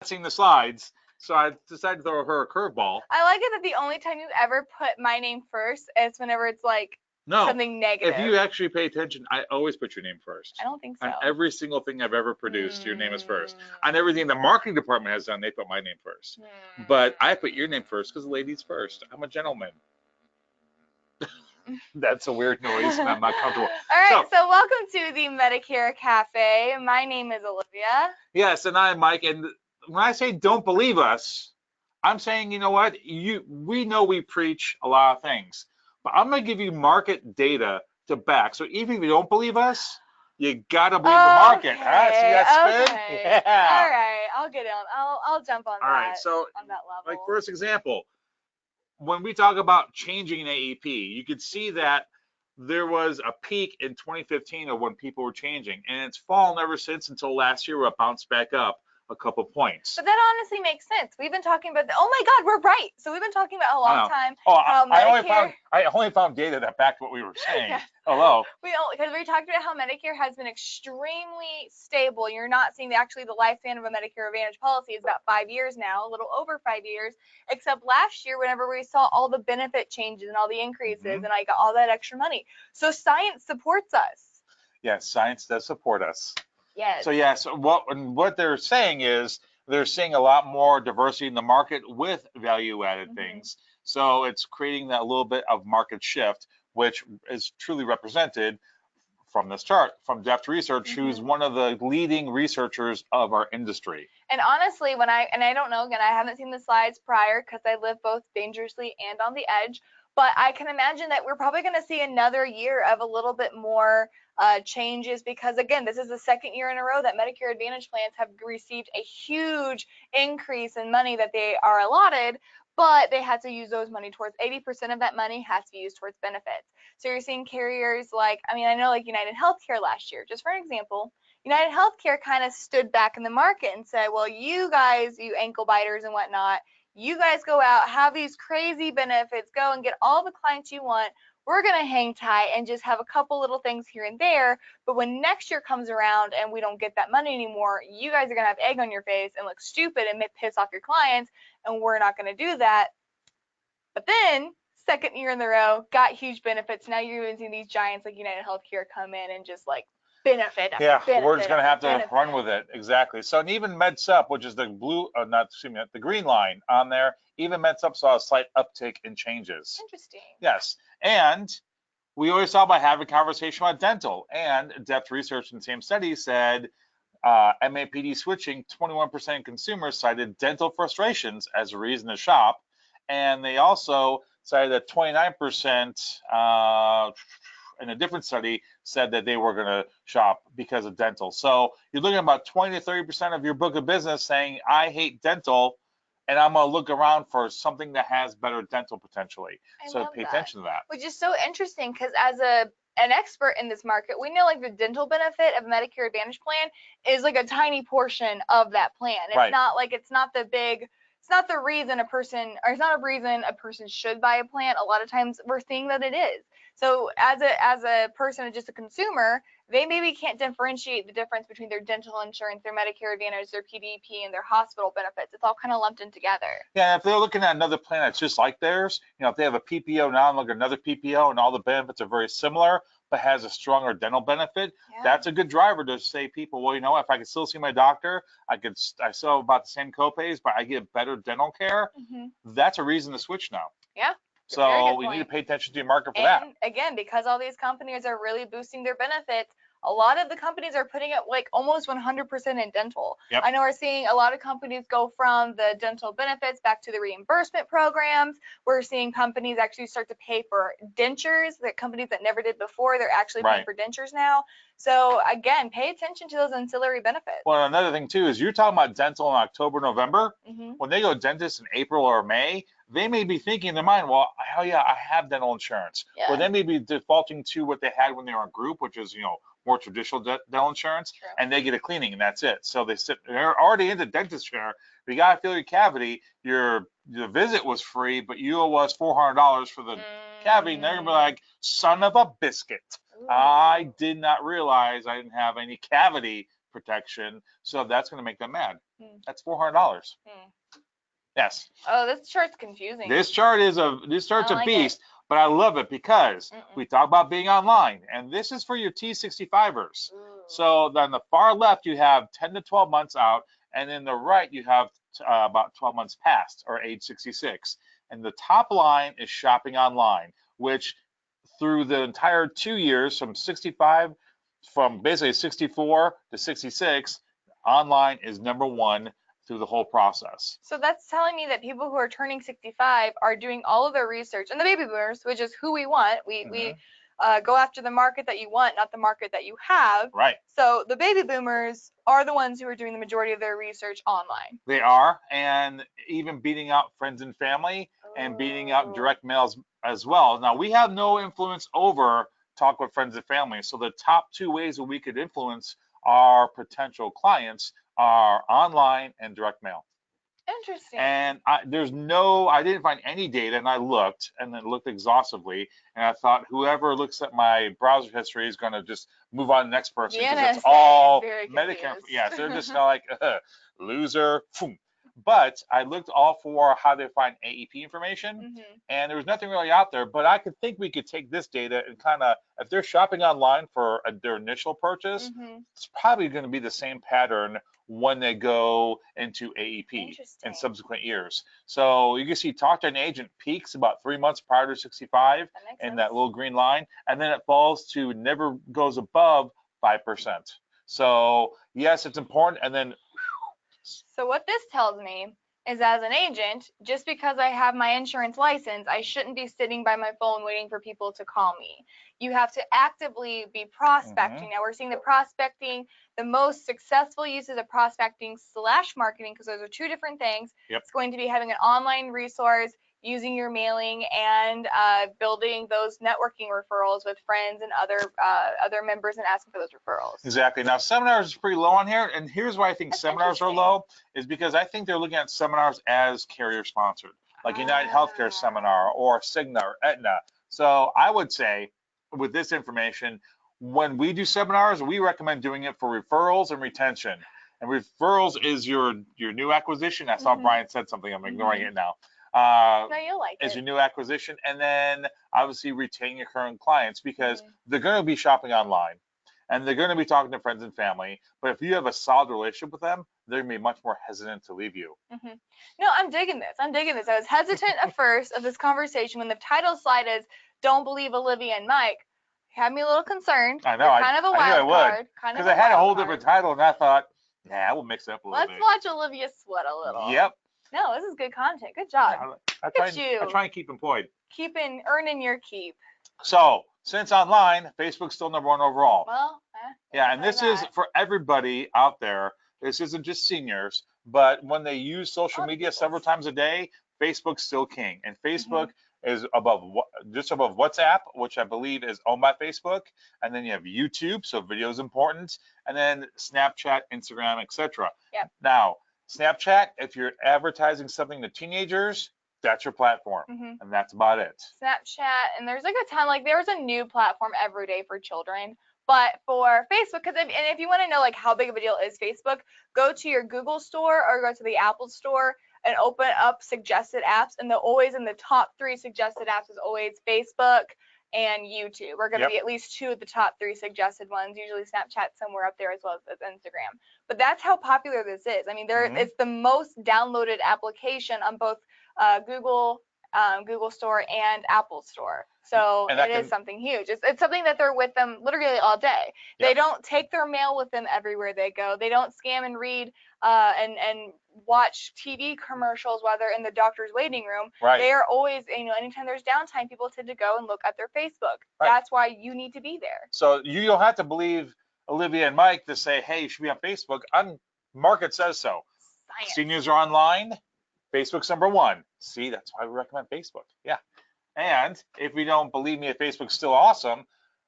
Seen the slides, so I decided to throw her a curveball. I like it that the only time you ever put my name first is whenever it's like No, something negative. if you actually pay attention, I always put your name first. I don't think so. On every single thing I've ever produced, your name is first. On everything the marketing department has done, they put my name first. But I put your name first because the ladies first. I'm a gentleman. That's a weird noise, and I'm not comfortable. All right, so welcome to the Medicare Cafe. My name is Olivia. Yes, and I'm Mike. And when I say don't believe us, I'm saying, you know what? We know we preach a lot of things, but I'm going to give you market data to back. So even if you don't believe us, you got to believe the market. See that spin? Okay. Yeah. All right, I'll get on. I'll jump on All that. right, so on that level. like first example, when we talk about changing an AEP, you could see that there was a peak in 2015 of when people were changing, and it's fallen ever since until last year where it bounced back up a couple points. But that honestly makes sense. We've been talking about oh my God, we're right. So we've been talking about a long time how Medicare. I only found data that backed what we were saying. Yeah. Hello. Because we talked about how Medicare has been extremely stable. You're not seeing actually the lifespan of a Medicare Advantage policy is about 5 years now, a little over 5 years. Except last year, whenever we saw all the benefit changes and all the increases, and I got all that extra money. So science supports us. Yes, science does support us. Yes. So yes, what they're saying is they're seeing a lot more diversity in the market with value-added things. So it's creating that little bit of market shift, which is truly represented from this chart from Depth Research, who's one of the leading researchers of our industry. And honestly, I don't know, again, I haven't seen the slides prior because I live both dangerously and on the edge. But I can imagine that we're probably going to see another year of a little bit more changes because, again, this is the second year in a row that Medicare Advantage plans have received a huge increase in money that they are allotted, but they had to use those money towards 80% of that money has to be used towards benefits. So you're seeing carriers like, I know like United Healthcare last year, just for an example, United Healthcare kind of stood back in the market and said, well, you guys, you ankle biters and whatnot, you guys go out, have these crazy benefits, go and get all the clients you want. We're going to hang tight and just have a couple little things here and there. But when next year comes around and we don't get that money anymore, you guys are going to have egg on your face and look stupid and piss off your clients. And we're not going to do that. But then, second year in a row, got huge benefits. Now you're even seeing these giants like United Healthcare come in and just like benefit. We're just going to have to run with it. Exactly. So, and even MedSup, which is the the green line on there, even MedSup saw a slight uptick in changes. Interesting. Yes. And we always saw by having a conversation about dental, and Depth Research in the same study said MAPD switching, 21% of consumers cited dental frustrations as a reason to shop. And they also cited that 29% in a different study said that they were going to shop because of dental. So you're looking at about 20 to 30% of your book of business saying, I hate dental, and I'm going to look around for something that has better dental potentially. So pay attention to that. Which is so interesting because as an expert in this market, we know like the dental benefit of a Medicare Advantage plan is like a tiny portion of that plan. It's not like it's not the reason a person should buy a plan. A lot of times we're seeing that it is. So as a person, just a consumer, they maybe can't differentiate the difference between their dental insurance, their Medicare Advantage, their PDP, and their hospital benefits. It's all kind of lumped in together. Yeah, if they're looking at another plan that's just like theirs, if they have a PPO now and look at another PPO and all the benefits are very similar, but has a stronger dental benefit, that's a good driver to say people, well, if I can still see my doctor, I still have about the same copays, but I get better dental care. That's a reason to switch now. Yeah. So we need to pay attention to your market for that. Again, because all these companies are really boosting their benefits, a lot of the companies are putting it like almost 100% in dental. Yep. I know we're seeing a lot of companies go from the dental benefits back to the reimbursement programs. We're seeing companies actually start to pay for dentures, that companies that never did before, they're actually paying for dentures now. So again, pay attention to those ancillary benefits. Well, another thing too is you're talking about dental in October, November. When they go dentist in April or May, they may be thinking in their mind, well, hell yeah, I have dental insurance. Or they may be defaulting to what they had when they were in group, which is, more traditional dental insurance, and they get a cleaning and that's it. So they're already in the dentist chair. If you got to fill your cavity, the visit was free, but you owe us $400 for the cavity. And they're going to be like, son of a biscuit. I did not realize I didn't have any cavity protection. So that's going to make them mad. Hmm. That's $400. Hmm. Yes. Oh, this chart's confusing. This chart's I a like beast, but I love it because Mm-mm. we talk about being online, and this is for your T65ers. Ooh. So on the far left, you have 10 to 12 months out, and in the right, you have about 12 months past, or age 66. And the top line is shopping online, which through the entire 2 years from 65, from basically 64 to 66, online is number one through the whole process. So that's telling me that people who are turning 65 are doing all of their research, and the baby boomers, which is who we want, we go after the market that you want, not the market that you have. Right. So the baby boomers are the ones who are doing the majority of their research online. They are, and even beating out friends and family and beating out direct mails as well. Now, we have no influence over talk with friends and family. So the top two ways that we could influence our potential clients are online and direct mail. Interesting. And I didn't find any data, and I looked, and then looked exhaustively, and I thought whoever looks at my browser history is going to just move on to the next person because it's all Medicare. Yeah, so they're just kind of like loser. But I looked all for how to find AEP information, and there was nothing really out there. But I could think we could take this data and kind of, if they're shopping online for their initial purchase, it's probably going to be the same pattern when they go into AEP in subsequent years. So you can see talk to an agent peaks about 3 months prior to 65 in that little green line, and then it falls to never goes above 5%. So yes, it's important, and then so what this tells me is, as an agent, just because I have my insurance license, I shouldn't be sitting by my phone waiting for people to call me. You have to actively be prospecting. Now we're seeing the prospecting, the most successful uses of prospecting / marketing, because those are two different things. It's going to be having an online resource, using your mailing, and building those networking referrals with friends and other members, and asking for those referrals. Exactly. Now seminars is pretty low on here, and here's why I think seminars are low is because I think they're looking at seminars as carrier sponsored, like United Healthcare seminar or Cigna or Aetna. So I would say with this information, when we do seminars, we recommend doing it for referrals and retention. And referrals is your new acquisition. I saw Brian said something. I'm ignoring it now. No, you'll like is your new acquisition, and then obviously retain your current clients because they're going to be shopping online and they're going to be talking to friends and family. But if you have a solid relationship with them, they're going to be much more hesitant to leave you. No, I'm digging this. I was hesitant at first of this conversation when the title slide is "Don't Believe Olivia and Mike." Had me a little concerned. I know. You're kind of a wild card. Because I had a whole different title, and I thought, nah, we'll mix it up a little bit. Let's watch Olivia sweat a little. Yep. No, this is good content. Good job. I try and keep employed. Earning your keep. So, since online, Facebook's still number one overall. Well, yeah, and this is for everybody out there. This isn't just seniors, but when they use social media several times a day, Facebook's still king. And Facebook is just above WhatsApp, which I believe is owned by Facebook. And then you have YouTube, so video is important. And then Snapchat, Instagram, etc. Yep. Now, Snapchat, if you're advertising something to teenagers, that's your platform, and that's about it. Snapchat, and there's like a ton, like there's a new platform every day for children. But for Facebook, and if you want to know like how big of a deal is Facebook, go to your Google store or go to the Apple store and open up suggested apps, and always in the top 3 suggested apps is always Facebook and YouTube. We're going to be at least 2 of the top 3 suggested ones. Usually Snapchat somewhere up there as well as Instagram. But that's how popular this is. I mean, it's the most downloaded application on both Google Store and Apple Store. So it is something huge. It's something that they're with them literally all day. Yep. They don't take their mail with them everywhere they go. They don't scam and read and watch TV commercials while they're in the doctor's waiting room. Right. They are always, anytime there's downtime, people tend to go and look at their Facebook. Right. That's why you need to be there. So you don't have to believe Olivia and Mike to say, hey, you should be on Facebook. Market says so. Science. Seniors are online. Facebook's number one. See, that's why we recommend Facebook. Yeah. And if you don't believe me, if Facebook's still awesome,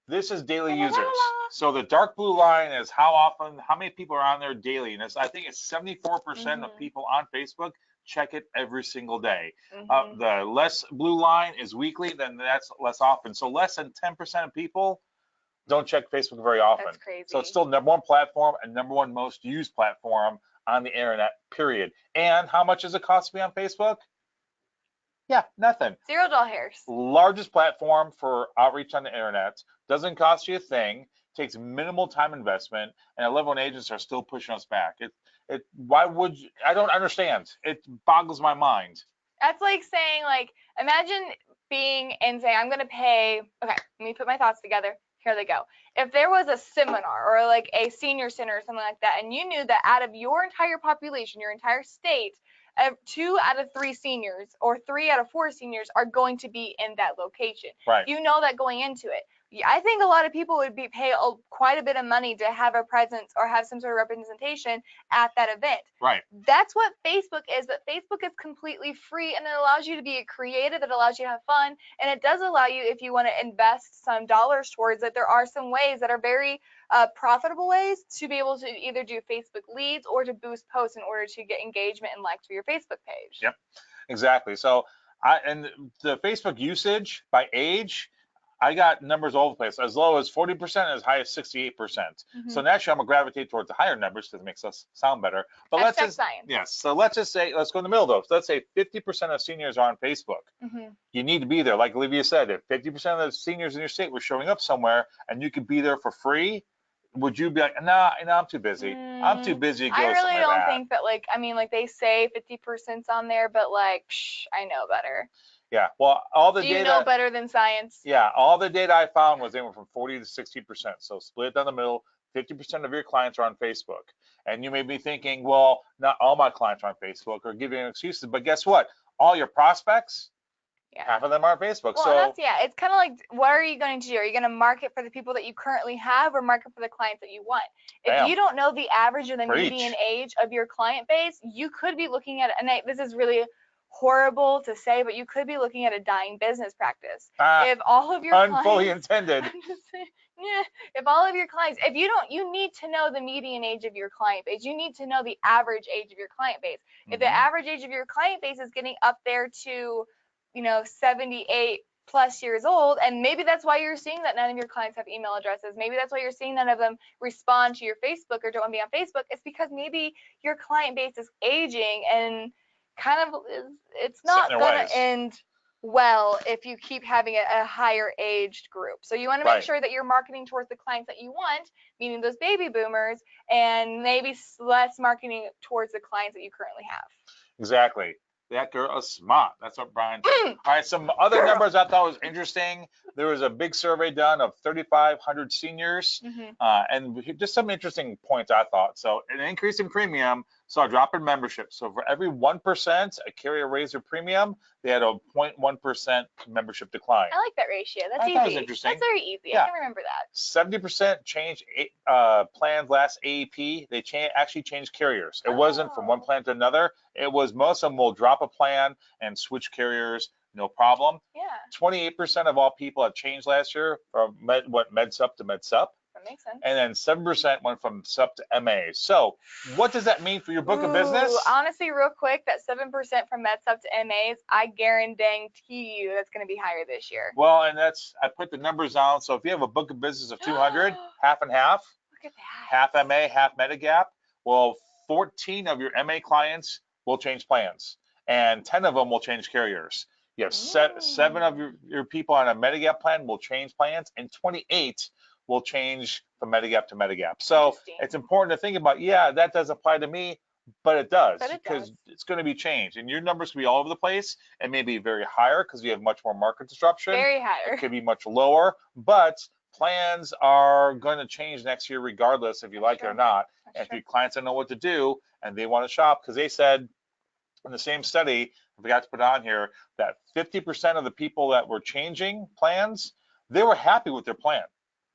this is daily users. So the dark blue line is how many people are on there daily. And I think it's 74% of people on Facebook check it every single day. The less blue line is weekly, then that's less often. So less than 10% of people don't check Facebook very often. That's crazy. So it's still #1 platform and #1 most used platform on the internet, period. And how much does it cost to be on Facebook? Yeah, nothing. $0. Largest platform for outreach on the internet, doesn't cost you a thing, takes minimal time investment, and 11 agents are still pushing us back. Why would you? I don't understand. It boggles my mind. That's like saying, like, imagine being and saying, I'm going to pay, okay, let me put my thoughts together. Here they go. If there was a seminar or like a senior center or something like that, and you knew that out of your entire population, your entire state, 2 out of 3 seniors or 3 out of 4 seniors are going to be in that location. Right. You know that going into it. I think a lot of people would pay quite a bit of money to have a presence or have some sort of representation at that event. Right. That's what Facebook is, but Facebook is completely free, and it allows you to be creative, it allows you to have fun, and it does allow you, if you want to invest some dollars towards it, there are some ways that are very profitable ways to be able to either do Facebook leads or to boost posts in order to get engagement and likes for your Facebook page. Yep, exactly. So and the Facebook usage by age, I got numbers all over the place, as low as 40%, as high as 68%. So naturally, I'm gonna gravitate towards the higher numbers because it makes us sound better. But let's just science. Yes. So let's just say, let's go in the middle though. So let's say 50% of seniors are on Facebook. You need to be there, like Olivia said. If 50% of the seniors in your state were showing up somewhere, and you could be there for free, would you be like, nah, I'm too busy. I'm too busy to go. I really don't like think that, like, I mean, like they say 50%'s on there, but like, I know better. Yeah, well, all the Do data. you know better than science? Yeah, all the data I found was anywhere from 40 to 60%. So split it down the middle. 50% of your clients are on Facebook. And you may be thinking, well, not all my clients are on Facebook, or giving excuses. But guess what? All your prospects, half of them are on Facebook. Well, so it's kind of like, what are you going to do? Are you going to market for the people that you currently have, or market for the clients that you want? If you don't know the average or the median age of your client base, you could be looking at, and this is really horrible to say, but you could be looking at a dying business practice. If all of your unfully intended. If all of your clients, you need to know the median age of your client base. You need to know the average age of your client base. If the average age of your client base is getting up there to 78 plus years old, and maybe that's why you're seeing that none of your clients have email addresses. Maybe that's why you're seeing none of them respond to your Facebook or don't want to be on Facebook. It's because maybe your client base is aging, and kind of it's not going to end well if you keep having a higher aged group. So you want to make sure that you're marketing towards the clients that you want, meaning those baby boomers, and maybe less marketing towards the clients that you currently have. Exactly. That girl is smart. That's what Brian said. All right, some other numbers I thought was interesting. There was a big survey done of 3,500 seniors, and just some interesting points I thought. So an increase in premium saw a drop in membership. So for every 1% a carrier raised their premium, they had a 0.1% membership decline. I like that ratio. That's easy. That was interesting. That's very easy. I can remember that. 70% changed plans last AEP. They actually changed carriers. It wasn't from one plan to another. It was most of them will drop a plan and switch carriers, no problem. Yeah. 28% of all people have changed last year from MedSup to MedSup. That makes sense. And then 7% went from SUP to MA. So what does that mean for your book of business? Honestly, real quick, that 7% from MedSup to MAs, I guarantee you that's going to be higher this year. Well, and I put the numbers down. So if you have a book of business of 200, half and half. Look at that. Half MA, half Medigap. Well, 14 of your MA clients will change plans, and 10 of them will change carriers. You have 7 of your people on a Medigap plan will change plans, and 28 will change from Medigap to Medigap. So it's important to think about, that does apply to me, but it does, because it's going to be changed, and your numbers will be all over the place. It may be very higher because you have much more market disruption. Very higher. It could be much lower, but plans are going to change next year regardless if you like it or not. And if your clients don't know what to do and they want to shop, because they said in the same study, I forgot to put on here, that 50% of the people that were changing plans, they were happy with their plan.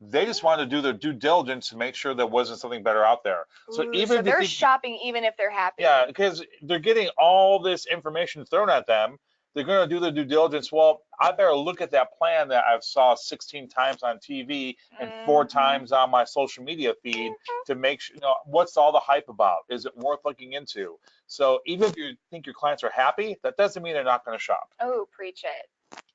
They just wanted to do their due diligence to make sure there wasn't something better out there. So even if they're shopping, even if they're happy. Yeah, because they're getting all this information thrown at them. They're going to do their due diligence. Well, I better look at that plan that I've saw 16 times on TV and 4 times on my social media feed to make sure, what's all the hype about? Is it worth looking into? So even if you think your clients are happy, that doesn't mean they're not going to shop. Oh, preach it.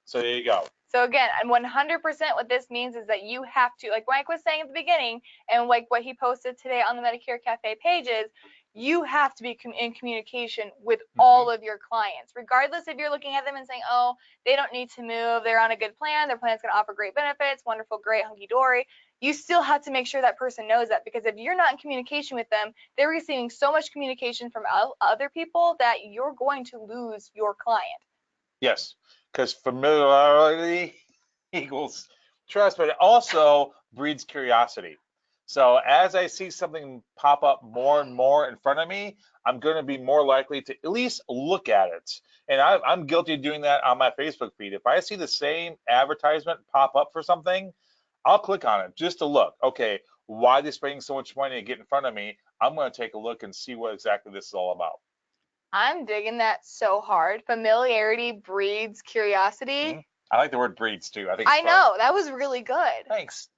So there you go. So again, and 100% what this means is that you have to, like Mike was saying at the beginning, and like what he posted today on the Medicare Cafe pages, you have to be in communication with all of your clients, regardless if you're looking at them and saying, oh, they don't need to move, they're on a good plan, their plan's going to offer great benefits, wonderful, great, hunky-dory. You still have to make sure that person knows that, because if you're not in communication with them, they're receiving so much communication from other people that you're going to lose your client. Yes, because familiarity equals trust, but it also breeds curiosity. So as I see something pop up more and more in front of me, I'm going to be more likely to at least look at it. And I'm guilty of doing that on my Facebook feed. If I see the same advertisement pop up for something, I'll click on it just to look. Okay, why are they spending so much money to get in front of me? I'm going to take a look and see what exactly this is all about. I'm digging that so hard. Familiarity breeds curiosity. I like the word breeds too. I think it's I know, that was really good. Thanks.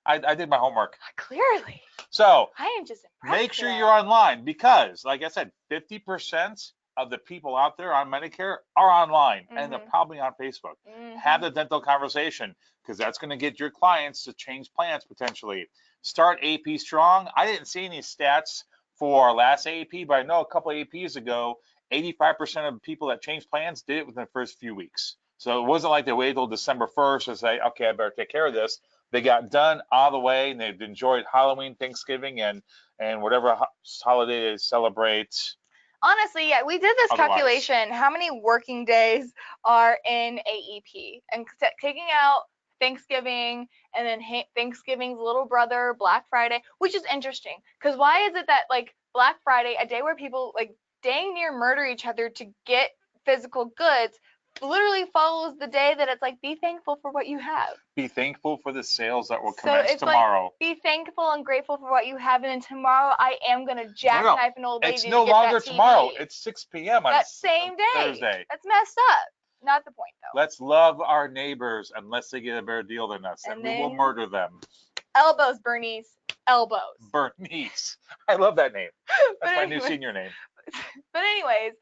I did my homework. Clearly. So I am just impressed. make sure you're online, because, like I said, 50% of the people out there on Medicare are online, and they're probably on Facebook. Have the dental conversation, because that's going to get your clients to change plans potentially. Start AP strong. I didn't see any stats for our last AEP, but I know a couple of APs ago, 85% of the people that changed plans did it within the first few weeks. So it wasn't like they waited till December 1st to say, okay, I better take care of this. They got done all the way, and they've enjoyed Halloween, Thanksgiving, and whatever holiday they celebrate. Honestly, yeah, we did this calculation. How many working days are in AEP? And taking out Thanksgiving and then Thanksgiving's little brother, Black Friday, which is interesting. Because why is it that, like, Black Friday, a day where people, like, dang near murder each other to get physical goods, literally follows the day that it's like, be thankful for what you have. Be thankful for the sales that will commence tomorrow. Like, be thankful and grateful for what you have, and then tomorrow I am going to jackknife an old lady it's to no get longer that TV. Tomorrow. It's 6 p.m. on that same day. Thursday. That's messed up. Not the point, though. Let's love our neighbors unless they get a better deal than us, and we will murder them. Elbows, Bernice. Elbows. Bernice. I love that name. That's my new senior name. But anyways,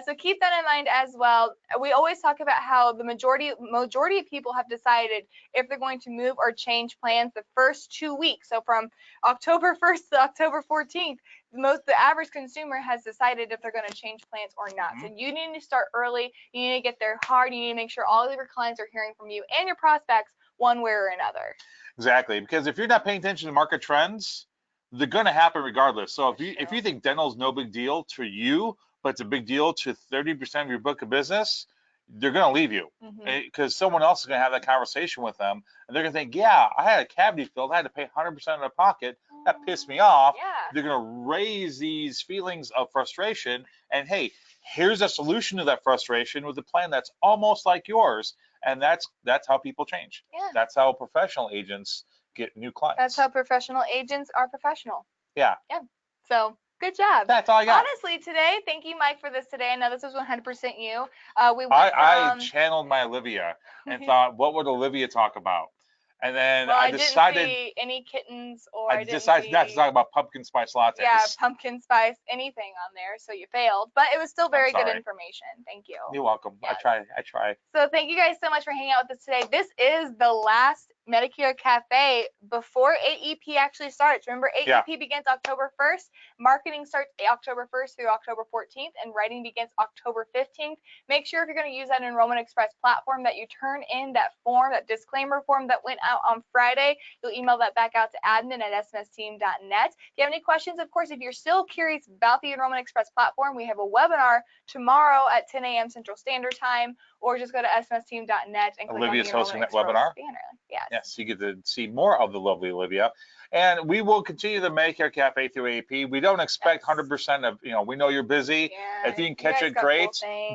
so keep that in mind as well. We always talk about how the majority of people have decided if they're going to move or change plans the first 2 weeks. So from October 1st to October 14th, the average consumer has decided if they're going to change plans or not. So you need to start early. You need to get there hard. You need to make sure all of your clients are hearing from you and your prospects one way or another. Exactly, because if you're not paying attention to market trends, they're going to happen regardless. So if you think dental is no big deal to you, but it's a big deal to 30% of your book of business, they're going to leave you, because someone else is going to have that conversation with them, and they're going to think, yeah, I had a cavity filled, I had to pay 100% out of pocket, that pissed me off. They're going to raise these feelings of frustration, and hey, here's a solution to that frustration with a plan that's almost like yours, and that's how people change. That's how professional agents get new clients. That's how professional agents are professional. Yeah. So good job. That's all I got. Honestly, today, thank you, Mike, for this today. I know this was 100% you. I channeled my Olivia and thought, what would Olivia talk about? And then I decided. Didn't see any kittens, or I decided not to talk about pumpkin spice lattes. Yeah, pumpkin spice, anything on there. So you failed, but it was still very good information. Thank you. You're welcome. Yes. I try. So thank you guys so much for hanging out with us today. This is the last Medicare Cafe before AEP actually starts. Remember, AEP begins October 1st. Marketing starts October 1st through October 14th, and writing begins October 15th. Make sure if you're going to use that Enrollment Express platform that you turn in that form, that disclaimer form that went out on Friday. You'll email that back out to admin@smsteam.net. If you have any questions, of course, if you're still curious about the Enrollment Express platform, we have a webinar tomorrow at 10 a.m. Central Standard Time, or just go to smsteam.net and click Olivia's on the hosting that webinar. Banner. Yes, you get to see more of the lovely Olivia. And we will continue the Medicare Cafe through AP. We don't expect 100% of, we know you're busy. If you can catch it, great.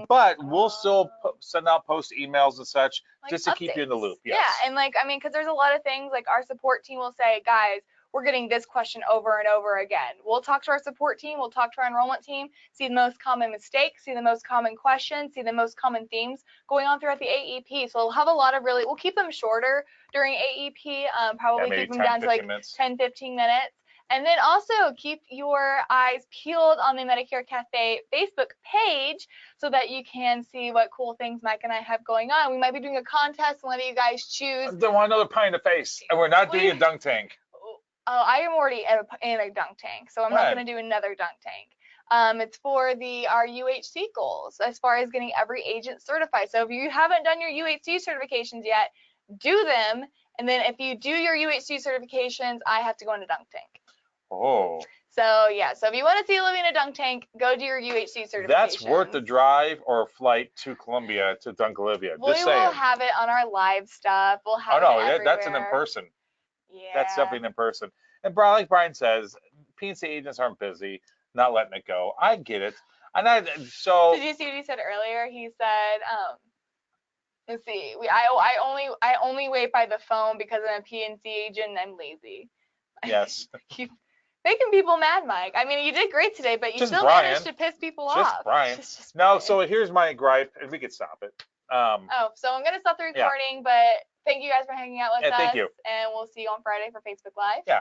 But we'll still send out post emails and such, just to updates. Keep you in the loop. Yes. Yeah, and because there's a lot of things, like our support team will say, guys, we're getting this question over and over again. We'll talk to our support team, we'll talk to our enrollment team, see the most common mistakes, see the most common questions, see the most common themes going on throughout the AEP. So we'll have a lot of we'll keep them shorter during AEP, probably keep them down to like 10, 15 minutes. And then also keep your eyes peeled on the Medicare Cafe Facebook page so that you can see what cool things Mike and I have going on. We might be doing a contest and letting you guys choose. I don't want another pie in the face, and we're not doing a dunk tank. Oh, I am already in a dunk tank, so I'm not going to do another dunk tank. It's for our UHC goals as far as getting every agent certified. So if you haven't done your UHC certifications yet, do them. And then if you do your UHC certifications, I have to go in a dunk tank. Oh. So yeah, so if you want to see Olivia in a dunk tank, go do your UHC certification. That's worth the drive or a flight to Columbia to dunk Olivia. We Just saying. will have it on our live stuff. We'll have it everywhere. That's an in person. Yeah. That's definitely an in person. And Brian, like Brian says, P&C agents aren't busy, not letting it go. I get it. And so. Did you see what he said earlier? He said, let's see, I only wait by the phone because I'm a P&C agent and I'm lazy. Yes. You making people mad, Mike. I mean, you did great today, but you still managed to piss people off. Brian. Just no, so here's my gripe, and we could stop it. So I'm gonna stop the recording, but thank you guys for hanging out with us. Thank you. And we'll see you on Friday for Facebook Live. Yeah.